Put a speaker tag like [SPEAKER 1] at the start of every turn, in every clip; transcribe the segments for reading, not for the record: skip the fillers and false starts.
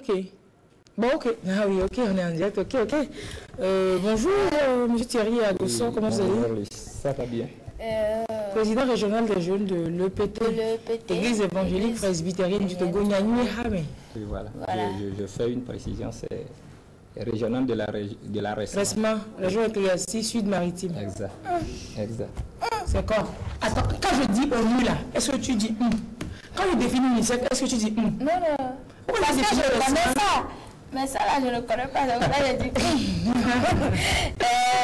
[SPEAKER 1] Ok. Bon, ok. Ah oui, ok, on est en direct. Ok, ok. Bonjour, M. Thierry Agosson, comment vous allez?
[SPEAKER 2] Ça va bien.
[SPEAKER 1] Président régional des jeunes de l'EPT, Église évangélique presbytérienne du Togo, Nyanyue Hame.
[SPEAKER 2] Oui, voilà. Je fais une précision, c'est régional de la
[SPEAKER 1] Resma, région ecclésiastique sud-maritime.
[SPEAKER 2] Exact. Exact.
[SPEAKER 1] C'est quoi? Attends, quand je dis ONU là, est-ce que tu dis Quand je définis UNICEF, est-ce que tu dis
[SPEAKER 3] Non, non. Parce que je connais ça. Mais ça là, je ne connais pas. Donc là, j'ai dit.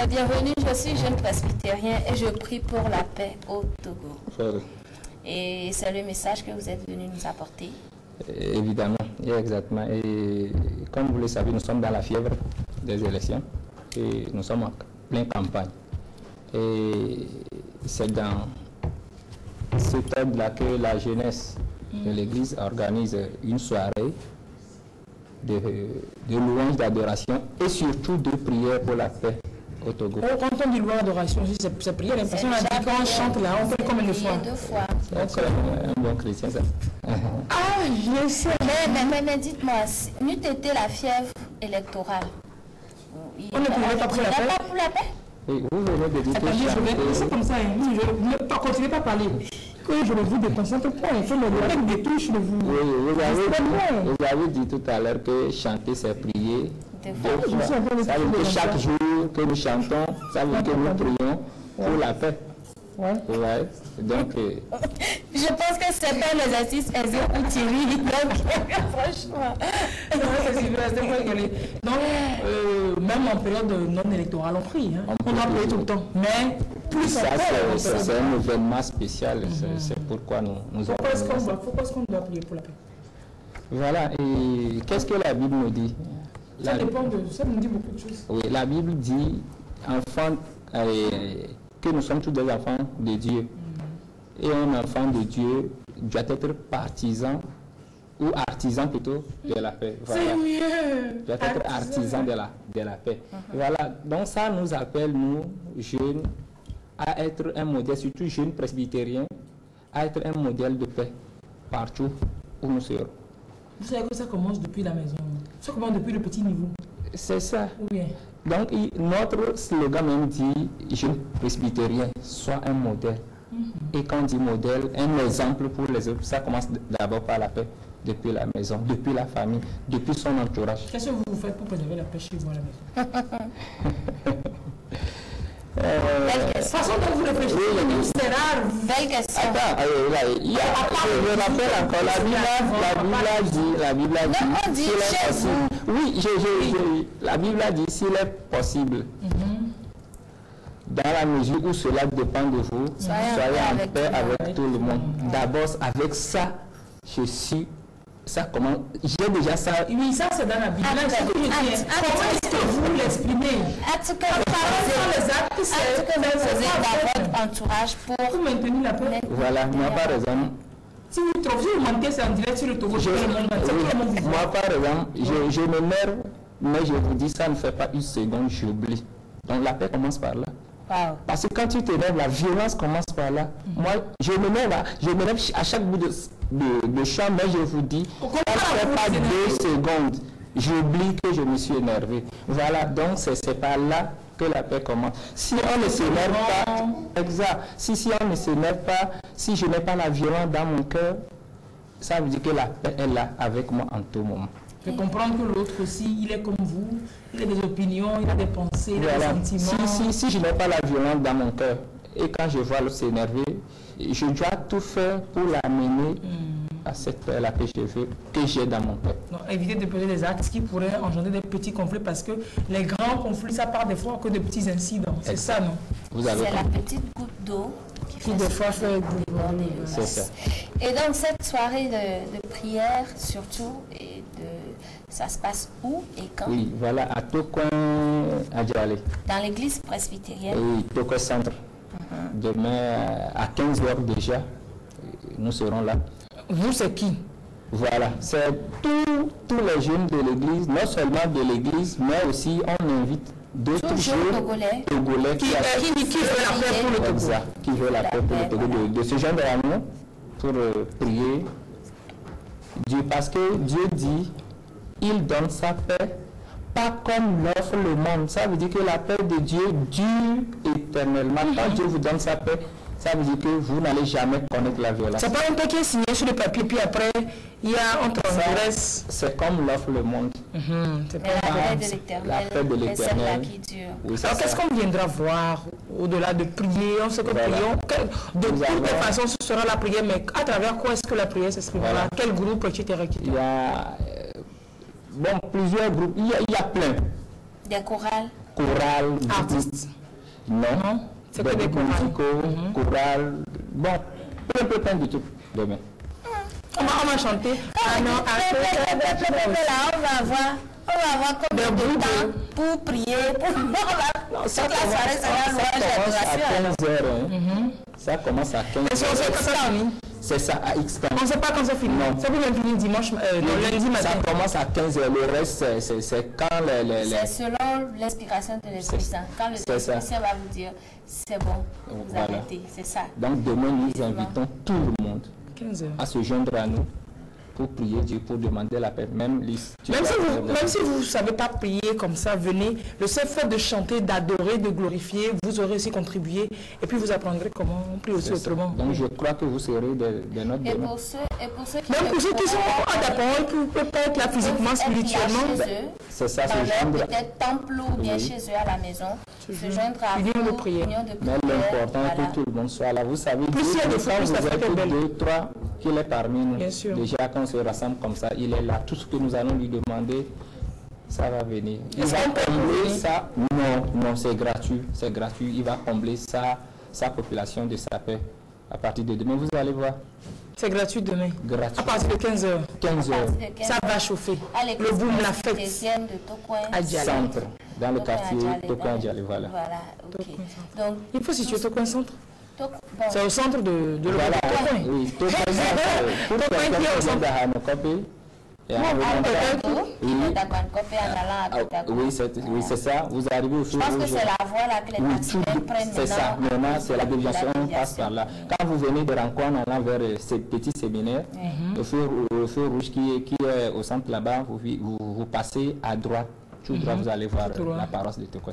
[SPEAKER 3] Bienvenue, je suis jeune presbytérien et je prie pour la paix au Togo. Et c'est le message que vous êtes venu nous apporter.
[SPEAKER 2] Évidemment, exactement. Et comme vous le savez, nous sommes dans la fièvre des élections et nous sommes en pleine campagne. Et c'est dans ce thème-là que la jeunesse de l'Église organise une soirée de louange, d'adoration et surtout de prière pour la paix au Togo.
[SPEAKER 1] Quand on dit louange, d'adoration, c'est prière, l'impression qu'on chante là, on fait combien de fois?
[SPEAKER 3] 2 fois.
[SPEAKER 2] C'est un bon chrétien, ça.
[SPEAKER 1] Ah, je sais.
[SPEAKER 3] Mais dites-moi, n'eût été la fièvre électorale.
[SPEAKER 1] On ne pourrait pas pour la paix?
[SPEAKER 3] Pas pour la paix?
[SPEAKER 2] Oui, vous venez de dire
[SPEAKER 1] que c'est comme ça, je ne pas continuer pas à parler. Que je le vous déconcentre pas, il faut me donner des touches de vous.
[SPEAKER 2] Oui, vous avez dit tout à l'heure que chanter c'est prier. Ça veut dire que chaque jour que nous chantons, ça veut dire que nous prions pour la paix. Ouais. Donc,
[SPEAKER 3] je pense que c'est pas l'exercice aisé pour Thierry. Donc, franchement.
[SPEAKER 1] Même en période non électorale, on prie. Hein. On doit prier tout le temps. Mais plus
[SPEAKER 2] ça, c'est un événement spécial. C'est pourquoi nous avons.
[SPEAKER 1] Pourquoi est-ce qu'on doit prier pour la paix?
[SPEAKER 2] Voilà. Et qu'est-ce que la Bible nous dit?
[SPEAKER 1] Ça dépend de. Ça nous dit beaucoup de choses.
[SPEAKER 2] Oui, la Bible dit enfant. Que nous sommes tous des enfants de Dieu. Et un enfant de Dieu doit être partisan, ou artisan plutôt, de la paix. Voilà.
[SPEAKER 1] C'est mieux.
[SPEAKER 2] Doit être artisan de la paix. Voilà. Donc ça nous appelle, nous, jeunes, à être un modèle, surtout jeunes presbytériens, à être un modèle de paix partout où nous serons.
[SPEAKER 1] Vous savez que ça commence depuis la maison. Ça commence depuis le petit niveau.
[SPEAKER 2] C'est ça.
[SPEAKER 1] Oui.
[SPEAKER 2] Donc, notre slogan même dit « jeune presbytérien, soit un modèle ». Et quand on dit modèle, un exemple pour les autres, ça commence d'abord par la paix, depuis la maison, depuis la famille, depuis son entourage.
[SPEAKER 1] Qu'est-ce que vous faites pour préserver la paix chez vous à la maison?
[SPEAKER 3] Belle question.
[SPEAKER 1] Façon dont vous réfléchissez, c'est rare.
[SPEAKER 3] Belle question.
[SPEAKER 2] Attends, je me rappelle encore, la Bible a dit,
[SPEAKER 3] non, on dit chez vous.
[SPEAKER 2] Oui, la Bible a dit, s'il est possible, dans la mesure où cela dépend de vous, soyez en paix avec tout le monde. D'abord, avec ça, je suis. Ça comment? J'ai déjà ça.
[SPEAKER 1] Oui, ça c'est dans la Bible. Comment est-ce que vous l'exprimez?
[SPEAKER 3] En tout cas, vous faisiez dans votre entourage pour
[SPEAKER 1] maintenir la paix.
[SPEAKER 2] Voilà, moi par exemple.
[SPEAKER 1] Si vous mentez, c'est en direct sur le Togo.
[SPEAKER 2] Moi par exemple, je m'énerve, mais je vous dis, ça ne fait pas une seconde, j'oublie. Donc la paix commence par là.
[SPEAKER 3] Wow.
[SPEAKER 2] Parce que quand tu t'énerves, la violence commence par là. Moi, je m'énerve à chaque bout de champ, mais je vous dis, ça ne fait pas 2 secondes. J'oublie que je me suis énervé. Voilà, donc c'est par là que la paix commence. Si on ne s'énerve pas, exact, si on ne s'énerve pas, si je n'ai pas la violence dans mon cœur, ça veut dire que la paix est là avec moi en tout moment.
[SPEAKER 1] Je comprends que l'autre aussi, il est comme vous, il a des opinions, il a des pensées, il a des sentiments.
[SPEAKER 2] Si je n'ai pas la violence dans mon cœur, et quand je vois l'autre s'énerver, je dois tout faire pour l'amener à cette paix-là que je veux, que j'ai dans mon cœur.
[SPEAKER 1] Donc, éviter de poser des actes qui pourraient engendrer des petits conflits, parce que les grands conflits, ça part des fois que de petits incidents. C'est ça, non?
[SPEAKER 3] C'est la petite goutte d'eau
[SPEAKER 1] qui des fois fait
[SPEAKER 3] déborder.
[SPEAKER 2] C'est ça.
[SPEAKER 3] Et donc cette soirée de prière surtout, ça se passe où et quand?
[SPEAKER 2] Oui, voilà, à Tokoin, à Djalé.
[SPEAKER 3] Dans l'église presbytérienne?
[SPEAKER 2] Oui, Tokoin Centre. Demain, à 15h déjà, nous serons là.
[SPEAKER 1] Vous, c'est qui?
[SPEAKER 2] Voilà, c'est tous les jeunes de l'église, non seulement de l'église, mais aussi on invite d'autres jeunes togolais qui
[SPEAKER 1] veulent la paix pour le Togo.
[SPEAKER 2] Exact, qui veulent la paix pour le Togo, de se joindre à nous pour prier Dieu, parce que Dieu dit, il donne sa paix, pas comme l'offre le monde. Ça veut dire que la paix de Dieu dure éternellement. Quand Dieu vous donne sa paix, ça veut dire que vous n'allez jamais connaître la violence.
[SPEAKER 1] C'est pas un paix qui est signé sur le papier, puis après, il y a on transgresse.
[SPEAKER 2] C'est comme l'offre le monde.
[SPEAKER 3] C'est pas la paix de l'Éternel, c'est celle-là qui dure.
[SPEAKER 2] Oui,
[SPEAKER 1] alors qu'est-ce qu'on viendra voir au-delà de prier? On sait que prions, de toutes les façons, ce sera la prière, mais à travers quoi est-ce que la prière s'exprimera? Quel groupe, etc.
[SPEAKER 2] Il y a plusieurs groupes, il y a plein.
[SPEAKER 3] Des chorales?
[SPEAKER 2] Chorales,
[SPEAKER 1] artistes?
[SPEAKER 2] Non.
[SPEAKER 1] C'est que des chorales.
[SPEAKER 2] Chorales, bon, plein de tout demain.
[SPEAKER 1] On va chanter.
[SPEAKER 3] Ah non, on va avoir comme de temps pour prier.
[SPEAKER 2] Ça commence à 15h.
[SPEAKER 1] Ça commence à 15h. On sait quand ça finit.
[SPEAKER 2] C'est ça, à X temps.
[SPEAKER 1] On ne sait pas quand ça finit. Ça peut même finir dimanche, lundi matin.
[SPEAKER 2] Ça commence à 15h. Le reste, c'est quand
[SPEAKER 3] C'est selon l'inspiration de l'Esprit Saint. Quand l'Esprit Saint va vous dire, c'est bon, vous arrêtez. C'est ça.
[SPEAKER 2] Donc demain, nous invitons tout le monde à se joindre à nous pour prier Dieu, pour demander la paix. Même si vous ne savez pas prier comme ça, venez. Le seul fait de chanter, d'adorer, de glorifier, vous aurez aussi contribué et puis vous apprendrez comment on prie aussi autrement. Donc je crois que vous serez des notes
[SPEAKER 3] et pour ceux qui
[SPEAKER 2] même pour ceux qui sont adaptés, peut-être là physiquement, spirituellement, c'est ça, se joindre.
[SPEAKER 3] Peut-être temple ou bien chez eux à la maison, se joindre à
[SPEAKER 1] union de prière.
[SPEAKER 2] Mais l'important est que tout le monde soit là. Vous savez, plus il y a des fois, vous êtes 2, 3 qu'il est parmi nous. Déjà, quand on se rassemble comme ça, il est là. Tout ce que nous allons lui demander, ça va venir. Il va combler ça. Non, c'est gratuit. C'est gratuit. Il va combler sa population de sa paix. À partir de demain, vous allez voir. C'est gratuit demain. Gratuit. À partir de 15h. 15h. Ça va chauffer. Le boom, la fête. À Centre. Dans le quartier Tokoin Djalé. Voilà.
[SPEAKER 3] Donc,
[SPEAKER 1] il faut situer Tokoin Centre. C'est au centre de
[SPEAKER 2] voilà. Oui, Tokoin qui est au centre de oui, c'est ça. Vous arrivez au fur et à mesure. Je pense que c'est la voie là que les taximens prennent. C'est ça. Maintenant, c'est la déviation. On passe par là. Quand vous venez de Rancoua en allant vers ces petits séminaires, le feu rouge qui est au centre là-bas, vous passez à droite. Tout droit, vous allez voir la paroisse de Tokoin.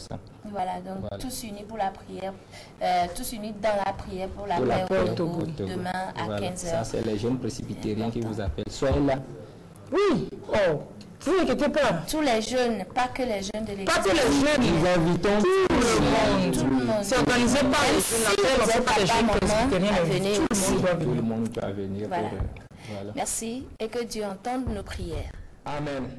[SPEAKER 2] Voilà, donc tous unis pour la prière, tous unis dans la prière pour la paix au Togo, demain à 15h. Ça, c'est les jeunes presbytériens qui vous appellent. Soyez là. Oui, vous n'inquiétez pas. Tous les jeunes, pas que les jeunes de l'église. Pas que les jeunes, nous invitons tout le monde. C'est organisé par les jeunes, pas les jeunes presbytériens, mais tout le monde doit venir. Voilà. Merci et que Dieu entende nos prières. Amen.